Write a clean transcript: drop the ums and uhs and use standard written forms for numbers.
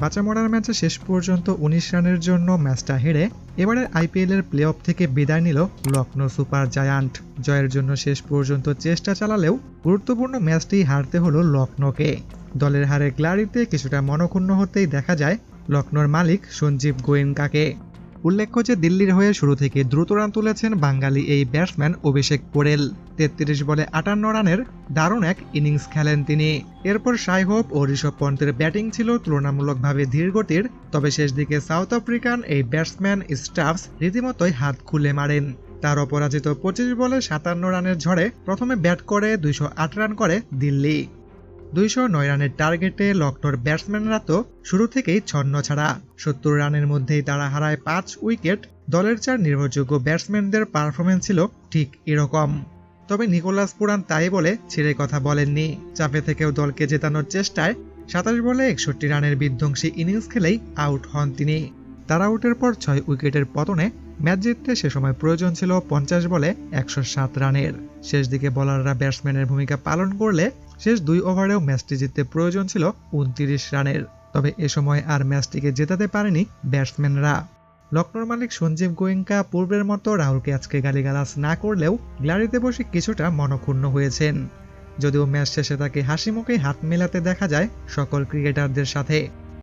বাঁচা মরার ম্যাচে শেষ পর্যন্ত ১৯ রানের জন্য ম্যাচটা হেরে এবারের আইপিএলের প্লে অফ থেকে বিদায় নিল লখনৌ সুপার জায়ান্ট। জয়ের জন্য শেষ পর্যন্ত চেষ্টা চালালেও গুরুত্বপূর্ণ ম্যাচটি হারতে হলো লখনৌকে। দলের হারে গ্লারিতে কিছুটা মনক্ষুণ্ণ হতেই দেখা যায় লখনৌর মালিক সঞ্জীব গোয়েঙ্কাকে। উল্লেখ্য যে দিল্লির হয়ে শুরু থেকে দ্রুত রান তুলেছেন বাঙালি এই ব্যাটসম্যান অভিষেক পোরেল। ৩৩ বলে ৫৮ রানের দারুণ এক ইনিংস খেলেন তিনি। এরপর সাই হোপ ও ঋষভ পন্তের ব্যাটিং ছিল তুলনামূলকভাবে ধীরগতির, তবে শেষ দিকে সাউথ আফ্রিকান এই ব্যাটসম্যান স্টাফস রীতিমতোই হাত খুলে মারেন। তার অপরাজিত ২৫ বলে ৫৭ রানের ঝড়ে প্রথমে ব্যাট করে ২০৮ রান করে দিল্লি। ২০৯ রানের টার্গেটে লখনৌর ব্যাটসম্যানরা তো শুরু থেকেই ছন্নছাড়া। ৭০ রানের মধ্যেই তারা হারায় ৫ উইকেট। দলের ৪ নির্ভরযোগ্য ব্যাটসম্যানদের পারফরম্যান্স ছিল ঠিক এরকম। তবে নিকোলাস পুরান তাই বলে ছেড়ে কথা বলেননি। চাপে থেকেও দলকে জেতানোর চেষ্টায় ২৭ বলে ৬১ রানের বিধ্বংসী ইনিংস খেলেই আউট হন তিনি। তার আউটের পর ৬ উইকেটের পতনে ম্যাচ জিততে সে সময় প্রয়োজন ছিল ৫০ বলে ১০৭ রানের। শেষ দিকে বোলাররা ব্যাটসম্যানের ভূমিকা পালন করলে শেষ ২ ওভারেও ম্যাচটি জিততে প্রয়োজন ছিল ২৯ রানের। তবে এ সময় আর ম্যাচটিকে জেতাতে পারেনি ব্যাটসম্যানরা। লখনৌর মালিক সঞ্জীব গোয়েঙ্কা পূর্বের মতো রাহুলকে আজকে গালিগালাজ না করলেও গ্যালারিতে বসে কিছুটা মনক্ষুণ্ণ হয়েছেন। যদিও ম্যাচ শেষে তাকে হাসি মুখে হাত মেলাতে দেখা যায় সকল ক্রিকেটারদের সাথে।